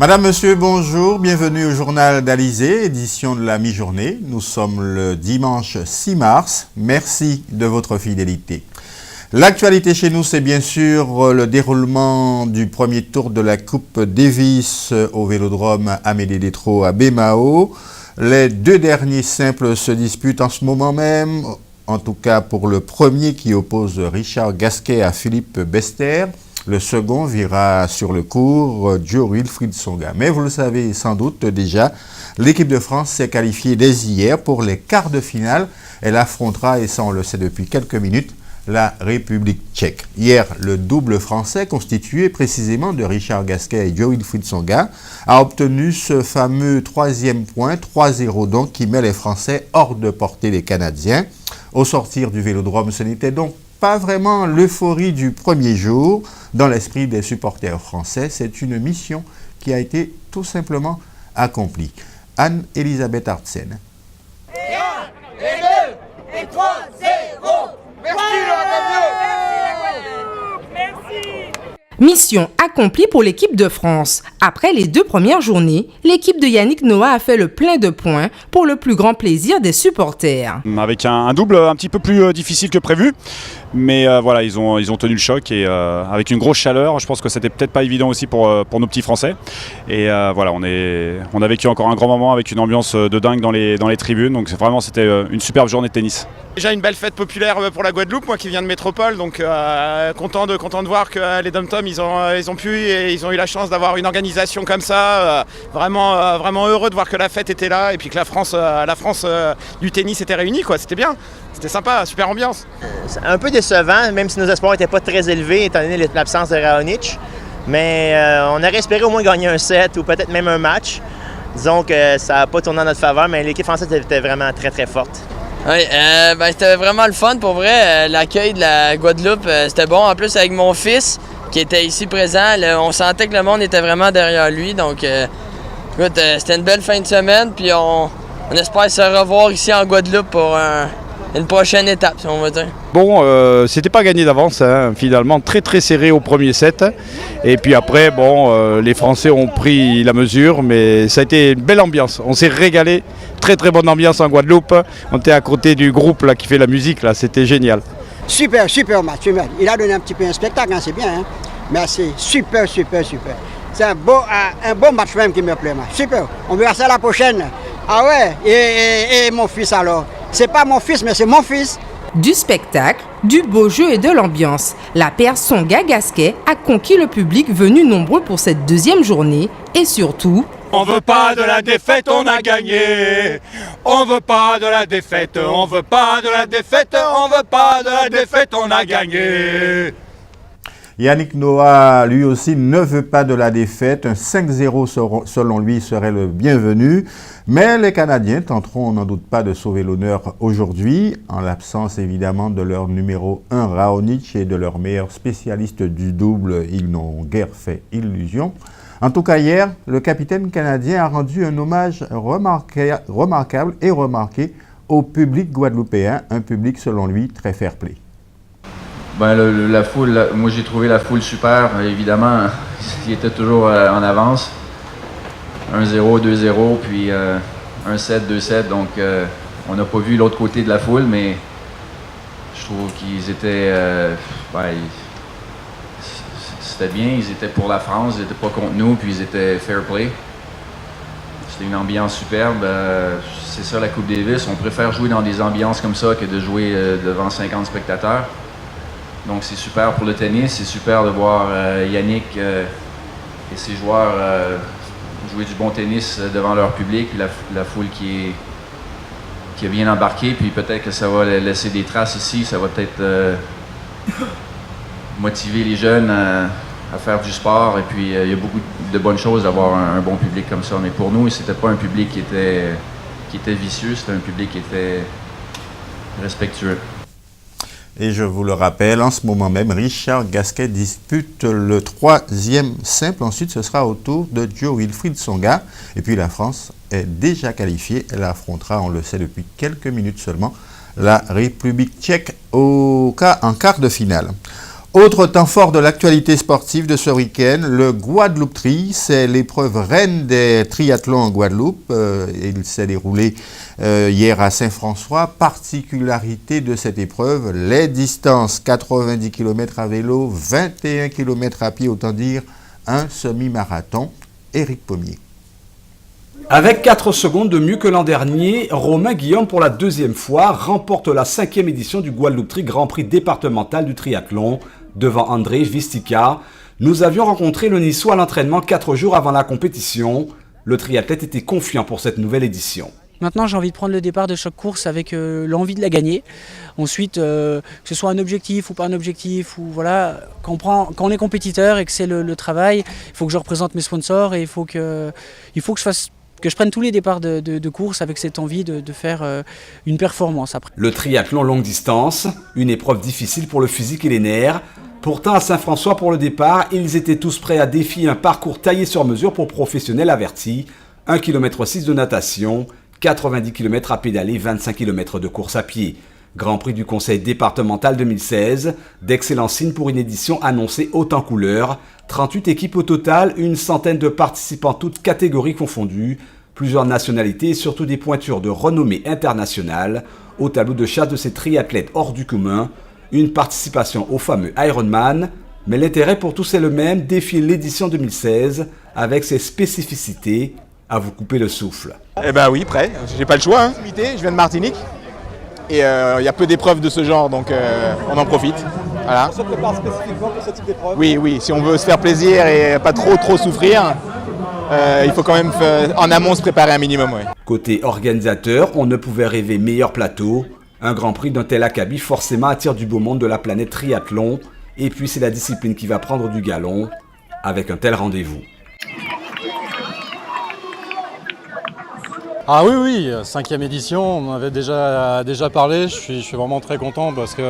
Madame, Monsieur, bonjour, bienvenue au journal d'Alizé, édition de la mi-journée. Nous sommes le dimanche 6 mars. Merci de votre fidélité. L'actualité chez nous, c'est bien sûr le déroulement du premier tour de la Coupe Davis au Vélodrome Amédée Détrault à Bémao. Les deux derniers simples se disputent en ce moment même, en tout cas pour le premier qui oppose Richard Gasquet à Philippe Bester. Le second verra sur le court Joe Wilfried Tsonga. Mais vous le savez sans doute déjà, l'équipe de France s'est qualifiée dès hier pour les quarts de finale. Elle affrontera, et ça on le sait depuis quelques minutes, la République tchèque. Hier, le double français, constitué précisément de Richard Gasquet et Joe Wilfried Tsonga, a obtenu ce fameux troisième point, 3-0 donc, qui met les Français hors de portée des Canadiens. Au sortir du Vélodrome, ce n'était donc pas vraiment l'euphorie du premier jour. Dans l'esprit des supporters français, c'est une mission qui a été tout simplement accomplie. Anne-Elisabeth Artsen. Et 1, et 2, et 3, 0. Merci Merci. Mission accomplie pour l'équipe de France. Après les deux premières journées, l'équipe de Yannick Noah a fait le plein de points pour le plus grand plaisir des supporters. Avec un double un petit peu plus difficile que prévu. Mais voilà, ils ont tenu le choc et avec une grosse chaleur, je pense que c'était peut-être pas évident aussi pour nos petits Français. Et voilà, on a vécu encore un grand moment avec une ambiance de dingue dans les tribunes. Donc c'était une superbe journée de tennis. Déjà une belle fête populaire pour la Guadeloupe, moi qui viens de métropole, donc content de voir que les Dom-Tom ils ont eu la chance d'avoir une organisation comme ça, vraiment heureux de voir que la fête était là et puis que la France du tennis était réunie quoi, c'était bien. C'était sympa, super ambiance. C'est un peu décevant, même si nos espoirs n'étaient pas très élevés, étant donné l'absence de Raonic. Mais on aurait espéré au moins gagner un set ou peut-être même un match. Disons que ça n'a pas tourné en notre faveur, mais l'équipe française était vraiment très très forte. Oui, c'était vraiment le fun pour vrai. L'accueil de la Guadeloupe, c'était bon. En plus, avec mon fils qui était ici présent, on sentait que le monde était vraiment derrière lui. Donc, écoute, c'était une belle fin de semaine. Puis on espère se revoir ici en Guadeloupe pour une prochaine étape, si on va dire. Bon, c'était pas gagné d'avance, hein, finalement, très très serré au premier set. Et puis après, les Français ont pris la mesure, mais ça a été une belle ambiance. On s'est régalé, très très bonne ambiance en Guadeloupe. On était à côté du groupe là, qui fait la musique, là, c'était génial. Super match, super. Il a donné un petit peu un spectacle, hein, c'est bien. Hein? Merci, super. C'est un bon match même qui me plaît. Super, on verra ça la prochaine. Ah ouais, et mon fils alors. C'est pas mon fils, mais c'est mon fils. Du spectacle, du beau jeu et de l'ambiance, la paire Tsonga-Gasquet a conquis le public venu nombreux pour cette deuxième journée et surtout... On veut pas de la défaite, on a gagné. On veut pas de la défaite, on veut pas de la défaite, on veut pas de la défaite, on a gagné. Yannick Noah, lui aussi, ne veut pas de la défaite. Un 5-0, selon lui, serait le bienvenu. Mais les Canadiens tenteront, on n'en doute pas, de sauver l'honneur aujourd'hui, en l'absence évidemment de leur numéro 1, Raonic, et de leur meilleur spécialiste du double. Ils n'ont guère fait illusion. En tout cas, hier, le capitaine canadien a rendu un hommage remarquable et remarqué au public guadeloupéen, un public, selon lui, très fair-play. La foule, moi j'ai trouvé la foule super, évidemment, ils étaient toujours en avance. 1-0, 2-0, puis 1-7, 2-7, donc on n'a pas vu l'autre côté de la foule, mais je trouve qu'ils étaient... c'était bien, ils étaient pour la France, ils n'étaient pas contre nous, puis ils étaient fair play. C'était une ambiance superbe. C'est ça la Coupe Davis, on préfère jouer dans des ambiances comme ça que de jouer devant 50 spectateurs. Donc c'est super pour le tennis, c'est super de voir Yannick et ses joueurs jouer du bon tennis devant leur public, puis la foule qui est bien embarquée, puis peut-être que ça va laisser des traces ici, ça va peut-être motiver les jeunes à faire du sport, et puis il y a beaucoup de bonnes choses d'avoir un bon public comme ça, mais pour nous, c'était pas un public qui était vicieux, c'était un public qui était respectueux. Et je vous le rappelle, en ce moment même, Richard Gasquet dispute le troisième simple. Ensuite, ce sera au tour de Joe Wilfried Tsonga. Et puis la France est déjà qualifiée. Elle affrontera, on le sait depuis quelques minutes seulement, la République tchèque en quart de finale. Autre temps fort de l'actualité sportive de ce week-end, le Guadeloupe Tri, c'est l'épreuve reine des triathlons en Guadeloupe. Il s'est déroulé hier à Saint-François. Particularité de cette épreuve, les distances 90 km à vélo, 21 km à pied, autant dire un semi-marathon. Éric Pommier. Avec 4 secondes de mieux que l'an dernier, Romain Guillaume, pour la deuxième fois, remporte la 5e édition du Guadeloupe Tri Grand Prix départemental du triathlon. Devant André Vistica, nous avions rencontré le Niçois à l'entraînement 4 jours avant la compétition. Le triathlète était confiant pour cette nouvelle édition. Maintenant, j'ai envie de prendre le départ de chaque course avec l'envie de la gagner. Ensuite, que ce soit un objectif ou pas un objectif, ou voilà, quand on est compétiteur et que c'est le travail, il faut que je représente mes sponsors et il faut que je prenne tous les départs de course avec cette envie de faire une performance après. Le triathlon longue distance, une épreuve difficile pour le physique et les nerfs. Pourtant, à Saint-François pour le départ, ils étaient tous prêts à défier un parcours taillé sur mesure pour professionnels avertis. 1,6 km de natation, 90 km à pédaler, 25 km de course à pied. Grand Prix du Conseil départemental 2016, d'excellents signes pour une édition annoncée haute en couleurs. 38 équipes au total, une centaine de participants toutes catégories confondues, plusieurs nationalités et surtout des pointures de renommée internationale. Au tableau de chasse de ces triathlètes hors du commun, une participation au fameux Ironman, mais l'intérêt pour tous est le même, défier l'édition 2016 avec ses spécificités. À vous couper le souffle. Eh ben oui, prêt, j'ai pas le choix. Hein. Je viens de Martinique et il y a peu d'épreuves de ce genre, donc on en profite. Voilà. On se prépare spécifiquement pour ce type d'épreuve? Oui, si on veut se faire plaisir et pas trop souffrir, il faut quand même en amont se préparer un minimum. Ouais. Côté organisateur, on ne pouvait rêver meilleur plateau. Un Grand Prix d'un tel acabit forcément attire du beau monde de la planète triathlon. Et puis c'est la discipline qui va prendre du galon avec un tel rendez-vous. Ah oui, 5e édition, on en avait déjà parlé, je suis vraiment très content parce que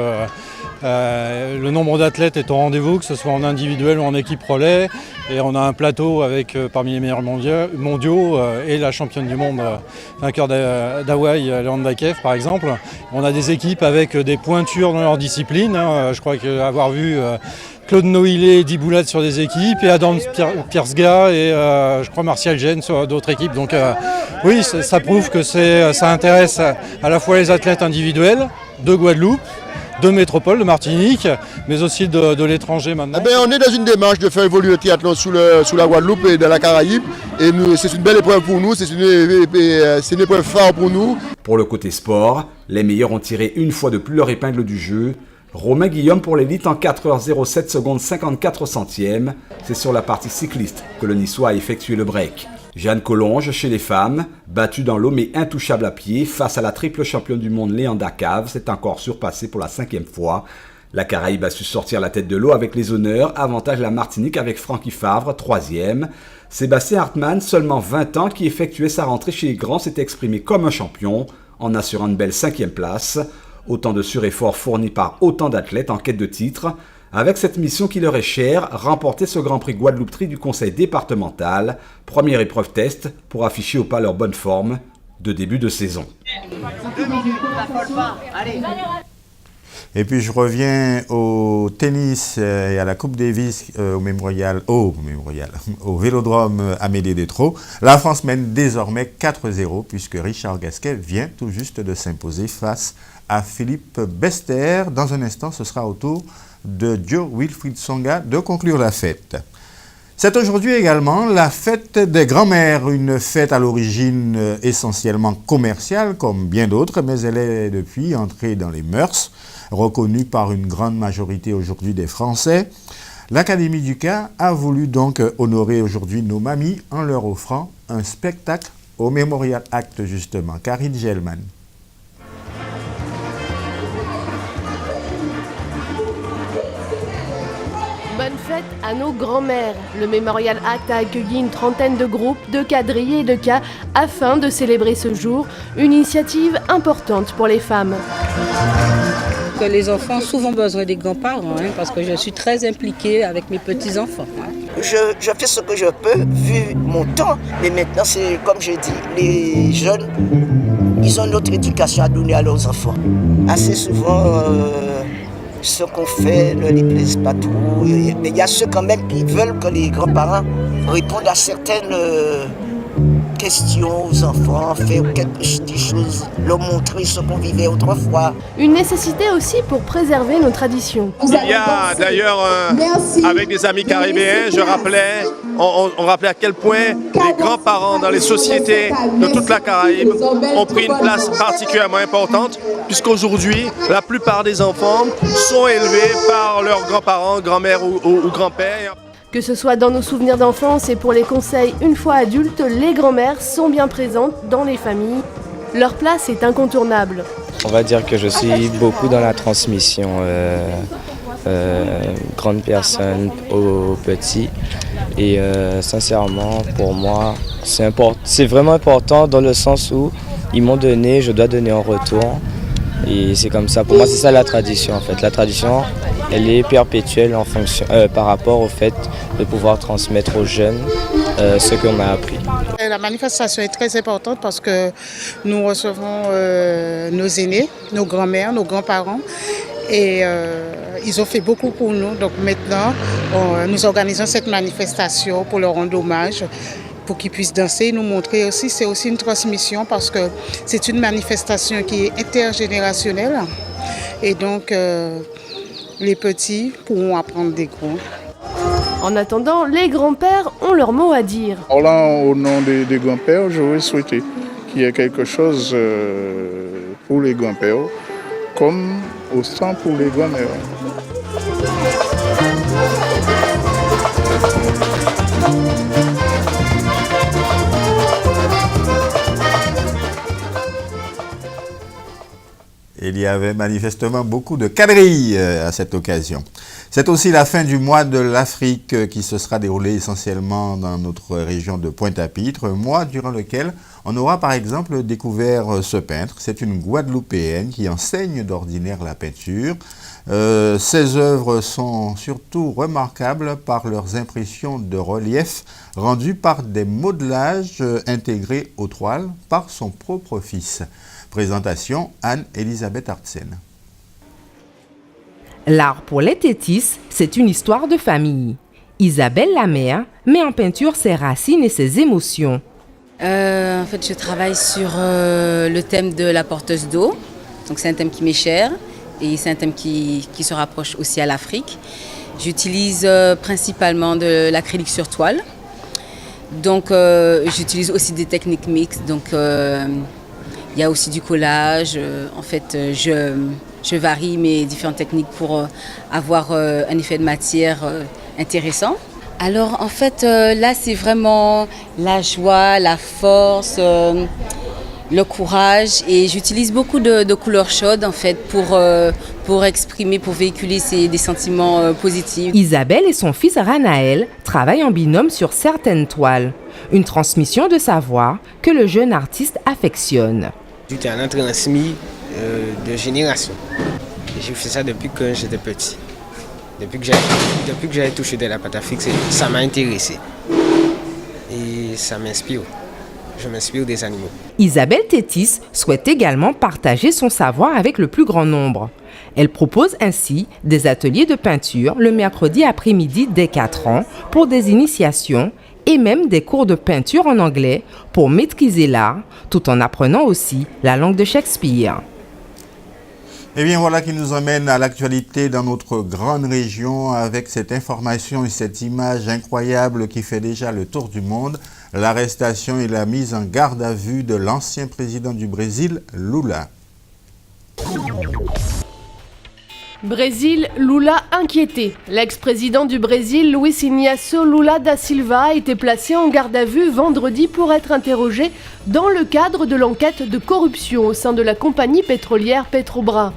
le nombre d'athlètes est au rendez-vous, que ce soit en individuel ou en équipe relais, et on a un plateau avec parmi les meilleurs mondiaux et la championne du monde vainqueur d'Hawaï, Léon Dakev par exemple. On a des équipes avec des pointures dans leur discipline, hein. Je crois qu'avoir vu Claude Noïlé et Diboulat sur des équipes, et Adam Piersga et je crois Martial Gène sur d'autres équipes. Donc oui, ça prouve que ça intéresse à la fois les athlètes individuels de Guadeloupe, de métropole, de Martinique, mais aussi de l'étranger maintenant. On est dans une démarche de faire évoluer le triathlon sous la Guadeloupe et dans la Caraïbe. Et c'est une belle épreuve pour nous, c'est une épreuve phare pour nous. Pour le côté sport, les meilleurs ont tiré une fois de plus leur épingle du jeu. Romain Guillaume pour l'élite en 4h07 secondes 54 centièmes. C'est sur la partie cycliste que le Niçois a effectué le break. Jeanne Collonges chez les femmes, battue dans l'eau mais intouchable à pied face à la triple championne du monde Léon Dakev, s'est encore surpassée pour la 5e fois. La Caraïbe a su sortir la tête de l'eau avec les honneurs, avantage la Martinique avec Francky Favre, 3e. Sébastien Hartmann, seulement 20 ans, qui effectuait sa rentrée chez les grands, s'est exprimé comme un champion en assurant une belle 5e place. Autant de surefforts fournis par autant d'athlètes en quête de titre. Avec cette mission qui leur est chère, remporter ce Grand Prix Guadeloupe Tri du Conseil départemental, première épreuve test pour afficher au pas leur bonne forme de début de saison. Et puis je reviens au tennis et à la Coupe Davis au Vélodrome Amédée Détrault. La France mène désormais 4-0 puisque Richard Gasquet vient tout juste de s'imposer face à Philippe Bester. Dans un instant, ce sera au tour de Joe Wilfried Tsonga de conclure la fête. C'est aujourd'hui également la fête des grands-mères, une fête à l'origine essentiellement commerciale comme bien d'autres, mais elle est depuis entrée dans les mœurs, reconnue par une grande majorité aujourd'hui des Français. L'Académie du Cas a voulu donc honorer aujourd'hui nos mamies en leur offrant un spectacle au Memorial Act justement. Karine Gelman. Bonne fête à nos grands-mères. Le Memorial Act a accueilli une trentaine de groupes, de quadrilles et de cas afin de célébrer ce jour, une initiative importante pour les femmes. Les enfants ont souvent besoin des grands-parents, parce que je suis très impliquée avec mes petits-enfants. Je fais ce que je peux, vu mon temps, mais maintenant, c'est comme je dis, les jeunes, ils ont notre éducation à donner à leurs enfants. Assez souvent, ce qu'on fait ne les plaise pas trop. Mais il y a ceux quand même qui veulent que les grands-parents répondent à certaines questions aux enfants, faire quelque chose, leur montrer ce qu'on vivait autrefois. Une nécessité aussi pour préserver nos traditions. Il y a d'ailleurs, avec des amis caribéens, on rappelait à quel point les grands-parents dans les sociétés de toute la Caraïbe ont pris une place particulièrement importante, puisqu'aujourd'hui, la plupart des enfants sont élevés par leurs grands-parents, grand-mère ou grand-père. Que ce soit dans nos souvenirs d'enfance et pour les conseils une fois adultes, les grands-mères sont bien présentes dans les familles. Leur place est incontournable. On va dire que je suis beaucoup dans la transmission, grandes personnes aux petits. Et sincèrement, pour moi, c'est vraiment important dans le sens où ils m'ont donné, je dois donner en retour. Et c'est comme ça, pour moi c'est ça la tradition en fait. La tradition, elle est perpétuelle en fonction, par rapport au fait de pouvoir transmettre aux jeunes ce qu'on a appris. La manifestation est très importante parce que nous recevons nos aînés, nos grands-mères, nos grands-parents et ils ont fait beaucoup pour nous. Donc maintenant, nous organisons cette manifestation pour leur rendre hommage, pour qu'ils puissent danser et nous montrer aussi. C'est aussi une transmission parce que c'est une manifestation qui est intergénérationnelle et donc les petits pourront apprendre des grands. En attendant, les grands-pères ont leur mot à dire. Alors là, au nom des grands-pères, j'aurais souhaité qu'il y ait quelque chose pour les grands-pères, comme autant pour les grands-mères. Il y avait manifestement beaucoup de quadrilles à cette occasion. C'est aussi la fin du mois de l'Afrique qui se sera déroulé essentiellement dans notre région de Pointe-à-Pitre, mois durant lequel on aura par exemple découvert ce peintre. C'est une Guadeloupéenne qui enseigne d'ordinaire la peinture. Ses œuvres sont surtout remarquables par leurs impressions de relief rendues par des modelages intégrés aux toiles par son propre fils. Présentation Anne-Elisabeth Artsen. L'art pour les Tétis, c'est une histoire de famille. Isabelle Lamère met en peinture ses racines et ses émotions. En fait, je travaille sur le thème de la porteuse d'eau. Donc, c'est un thème qui m'est cher et c'est un thème qui se rapproche aussi à l'Afrique. J'utilise principalement de l'acrylique sur toile. Donc, j'utilise aussi des techniques mixtes. Donc, il y a aussi du collage. En fait, je varie mes différentes techniques pour avoir un effet de matière intéressant. Alors en fait, là c'est vraiment la joie, la force, le courage et j'utilise beaucoup de couleurs chaudes en fait pour exprimer, pour véhiculer des sentiments positifs. Isabelle et son fils Ranaël travaillent en binôme sur certaines toiles. Une transmission de savoir que le jeune artiste affectionne. Du talent transmis de génération. J'ai fait ça depuis que j'étais petit. Depuis que j'avais touché de la pâte à fixer, ça m'a intéressé. Et ça m'inspire. Je m'inspire des animaux. Isabelle Tétis souhaite également partager son savoir avec le plus grand nombre. Elle propose ainsi des ateliers de peinture le mercredi après-midi dès 4 ans pour des initiations et même des cours de peinture en anglais pour maîtriser l'art, tout en apprenant aussi la langue de Shakespeare. Et bien voilà qui nous emmène à l'actualité dans notre grande région avec cette information et cette image incroyable qui fait déjà le tour du monde, l'arrestation et la mise en garde à vue de l'ancien président du Brésil, Lula. Brésil, Lula inquiété. L'ex-président du Brésil, Luiz Inácio Lula da Silva, a été placé en garde à vue vendredi pour être interrogé dans le cadre de l'enquête de corruption au sein de la compagnie pétrolière Petrobras.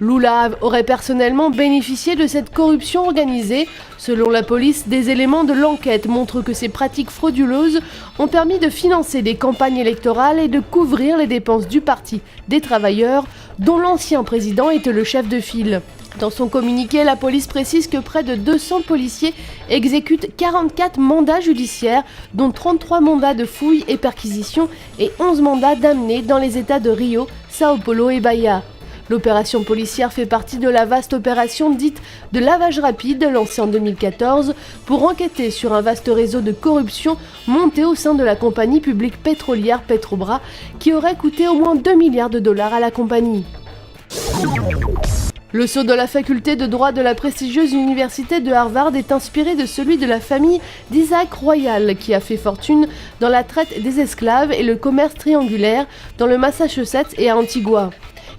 Lula aurait personnellement bénéficié de cette corruption organisée. Selon la police, des éléments de l'enquête montrent que ces pratiques frauduleuses ont permis de financer des campagnes électorales et de couvrir les dépenses du Parti des travailleurs, dont l'ancien président était le chef de file. Dans son communiqué, la police précise que près de 200 policiers exécutent 44 mandats judiciaires, dont 33 mandats de fouilles et perquisitions et 11 mandats d'amener dans les états de Rio, Sao Paulo et Bahia. L'opération policière fait partie de la vaste opération dite de lavage rapide, lancée en 2014, pour enquêter sur un vaste réseau de corruption monté au sein de la compagnie publique pétrolière Petrobras, qui aurait coûté au moins 2 milliards de dollars à la compagnie. Le sceau de la faculté de droit de la prestigieuse université de Harvard est inspiré de celui de la famille d'Isaac Royal, qui a fait fortune dans la traite des esclaves et le commerce triangulaire dans le Massachusetts et à Antigua.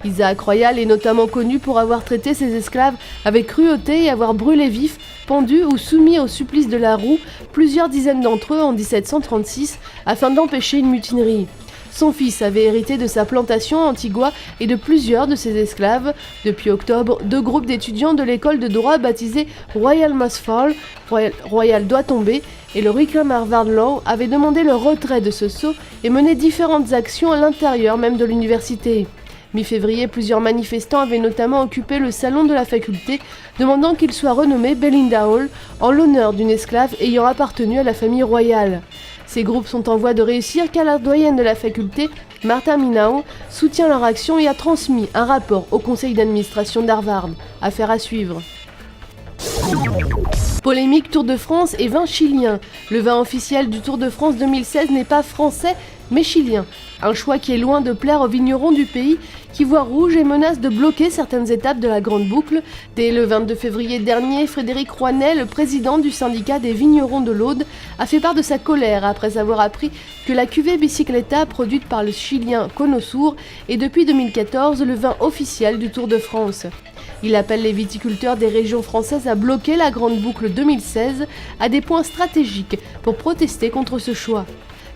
Isaac Royal est notamment connu pour avoir traité ses esclaves avec cruauté et avoir brûlé vifs, pendus ou soumis au supplice de la roue plusieurs dizaines d'entre eux en 1736 afin d'empêcher une mutinerie. Son fils avait hérité de sa plantation à Antigua et de plusieurs de ses esclaves. Depuis octobre, 2 groupes d'étudiants de l'école de droit baptisés Royal Must Fall, Royal doit tomber, et le Wickham Harvard Law avaient demandé le retrait de ce sceau et mené différentes actions à l'intérieur même de l'université. Mi-février, plusieurs manifestants avaient notamment occupé le salon de la faculté, demandant qu'il soit renommé Belinda Hall en l'honneur d'une esclave ayant appartenu à la famille royale. Ces groupes sont en voie de réussir car la doyenne de la faculté, Martha Minao, soutient leur action et a transmis un rapport au conseil d'administration d'Harvard. Affaire à suivre. Polémique Tour de France et vin chilien. Le vin officiel du Tour de France 2016 n'est pas français, mais chilien. Un choix qui est loin de plaire aux vignerons du pays qui voient rouge et menace de bloquer certaines étapes de la Grande Boucle. Dès le 22 février dernier, Frédéric Rouanet, le président du syndicat des vignerons de l'Aude, a fait part de sa colère après avoir appris que la cuvée Bicicleta, produite par le chilien Cono Sur, est depuis 2014 le vin officiel du Tour de France. Il appelle les viticulteurs des régions françaises à bloquer la Grande Boucle 2016 à des points stratégiques pour protester contre ce choix.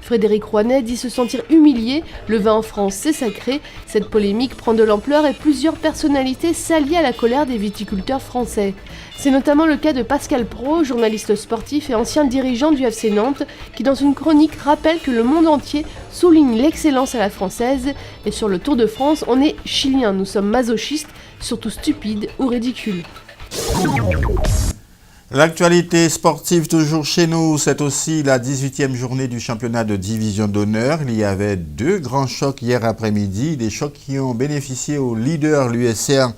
Frédéric Rouanet dit se sentir humilié, le vin en France c'est sacré, cette polémique prend de l'ampleur et plusieurs personnalités s'allient à la colère des viticulteurs français. C'est notamment le cas de Pascal Praud, journaliste sportif et ancien dirigeant du FC Nantes, qui dans une chronique rappelle que le monde entier souligne l'excellence à la française, et sur le Tour de France on est chilien, nous sommes masochistes, surtout stupides ou ridicules. L'actualité sportive toujours chez nous, c'est aussi la 18e journée du championnat de division d'honneur. Il y avait 2 grands chocs hier après-midi, des chocs qui ont bénéficié au leader, l'USR,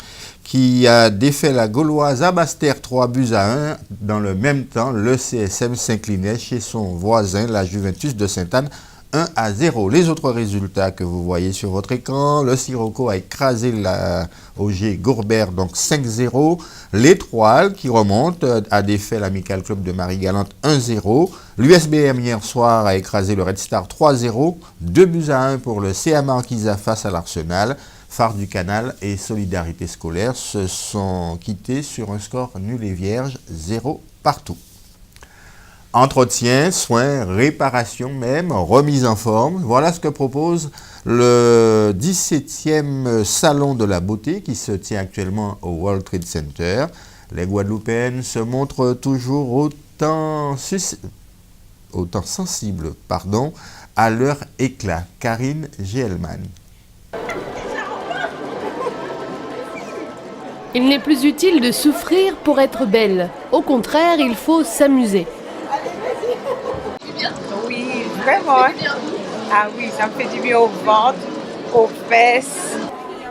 qui a défait la Gauloise à Basse-Terre 3-1. Dans le même temps, le CSM s'inclinait chez son voisin, la Juventus de Sainte-Anne, 1-0. Les autres résultats que vous voyez sur votre écran, le Sirocco a écrasé la OG Gourbert, donc 5-0. L'Étoile qui remonte a défait l'Amical Club de Marie-Galante 1-0. L'USBM hier soir a écrasé le Red Star 3-0. 2-1 pour le CA Marquisa face à l'Arsenal. Phare du Canal et Solidarité Scolaire se sont quittés sur un score nul et vierge, 0 partout. Entretien, soins, réparation même, remise en forme. Voilà ce que propose le 17e Salon de la Beauté qui se tient actuellement au World Trade Center. Les Guadeloupéennes se montrent toujours autant sensibles à leur éclat. Karine Gielman. Il n'est plus utile de souffrir pour être belle. Au contraire, il faut s'amuser. Oui, vraiment. Ah oui, ça me fait du bien au ventre, aux fesses.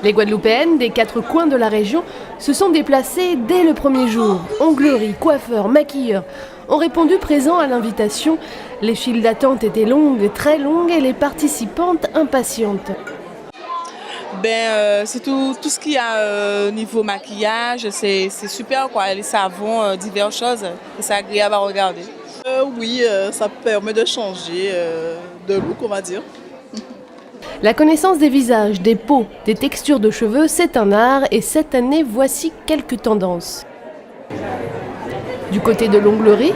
Les Guadeloupéennes des 4 coins de la région se sont déplacées dès le premier jour. Ongleries, coiffeurs, maquilleurs ont répondu présents à l'invitation. Les files d'attente étaient longues, très longues, et les participantes impatientes. C'est tout ce qu'il y a niveau maquillage, c'est super quoi, les savons, diverses choses, et c'est agréable à regarder. Oui, ça permet de changer de look, on va dire. La connaissance des visages, des peaux, des textures de cheveux, c'est un art, et cette année, voici quelques tendances. Du côté de l'onglerie,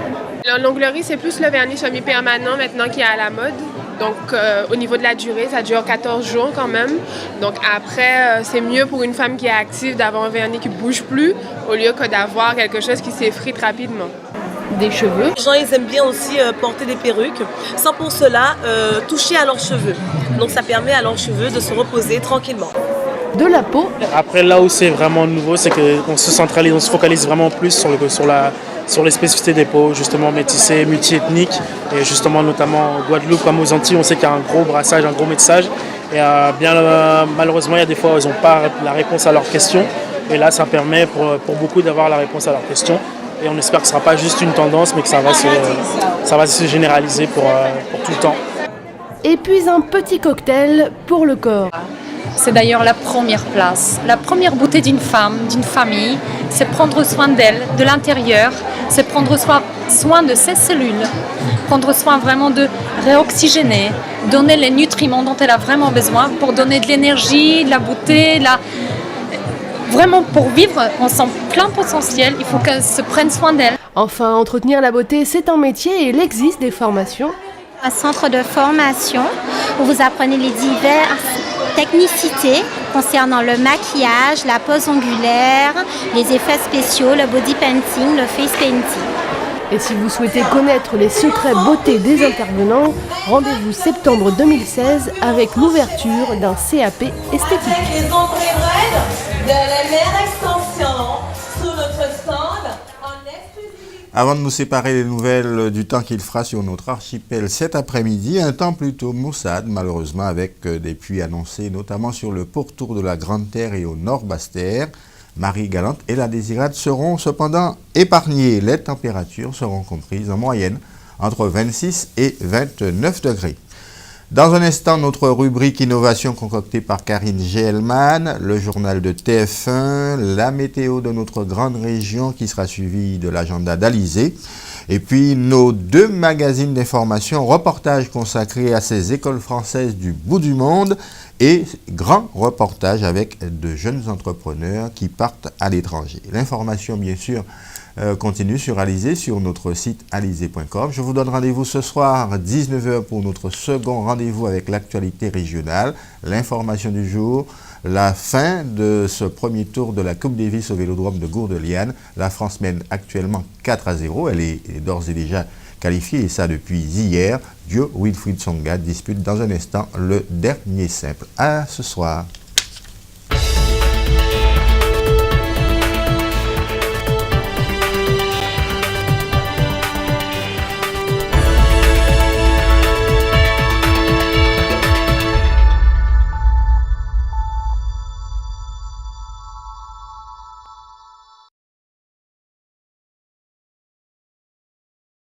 l'onglerie, c'est plus le vernis semi-permanent maintenant qui est à la mode. Donc au niveau de la durée, ça dure 14 jours quand même. Donc après, c'est mieux pour une femme qui est active d'avoir un vernis qui ne bouge plus au lieu que d'avoir quelque chose qui s'effrite rapidement. Des cheveux. Les gens, ils aiment bien aussi porter des perruques, sans pour cela toucher à leurs cheveux. Donc ça permet à leurs cheveux de se reposer tranquillement. De la peau. Après, là où c'est vraiment nouveau, c'est qu'on se centralise, on se focalise vraiment plus sur sur les spécificités des peaux, justement métissées, multiethniques, et justement notamment en Guadeloupe comme aux Antilles, on sait qu'il y a un gros brassage, un gros métissage, et malheureusement il y a des fois où ils n'ont pas la réponse à leurs questions, et là ça permet pour beaucoup d'avoir la réponse à leurs questions, et on espère que ce ne sera pas juste une tendance, mais que ça va se généraliser pour tout le temps. Et puis un petit cocktail pour le corps. C'est d'ailleurs la première place, la première beauté d'une femme, d'une famille, c'est prendre soin d'elle, de l'intérieur, c'est prendre soin de ses cellules, prendre soin vraiment de réoxygéner, donner les nutriments dont elle a vraiment besoin pour donner de l'énergie, de la beauté, vraiment pour vivre en son plein potentiel, il faut qu'elle se prenne soin d'elle. Enfin, entretenir la beauté, c'est un métier et il existe des formations. Un centre de formation où vous apprenez les diverses technicités concernant le maquillage, la pose ongulaire, les effets spéciaux, le body painting, le face painting. Et si vous souhaitez connaître les secrets beauté des intervenants, rendez-vous septembre 2016 avec l'ouverture d'un CAP esthétique. Les entrées de la mer extension sur notre stand en exclusivité. Avant de nous séparer des nouvelles du temps qu'il fera sur notre archipel cet après-midi, un temps plutôt maussade malheureusement avec des pluies annoncées notamment sur le pourtour de la Grande Terre et au nord Basse-Terre. Marie-Galante et la Désirade seront cependant épargnées. Les températures seront comprises en moyenne entre 26 et 29 degrés. Dans un instant, notre rubrique Innovation concoctée par Karine Gelman, le journal de TF1, la météo de notre grande région qui sera suivie de l'agenda d'Alizé, et puis nos 2 magazines d'information, reportages consacrés à ces écoles françaises du bout du monde et grand reportage avec de jeunes entrepreneurs qui partent à l'étranger. L'information, bien sûr, continue sur Alizé, sur notre site alizé.com. Je vous donne rendez-vous ce soir à 19h pour notre second rendez-vous avec l'actualité régionale, l'information du jour, la fin de ce premier tour de la Coupe Davis au Vélodrome de Gourdeliane. La France mène actuellement 4-0. Elle est d'ores et déjà qualifiée, et ça depuis hier. Dio Wilfried Tsonga dispute dans un instant le dernier simple. À ce soir.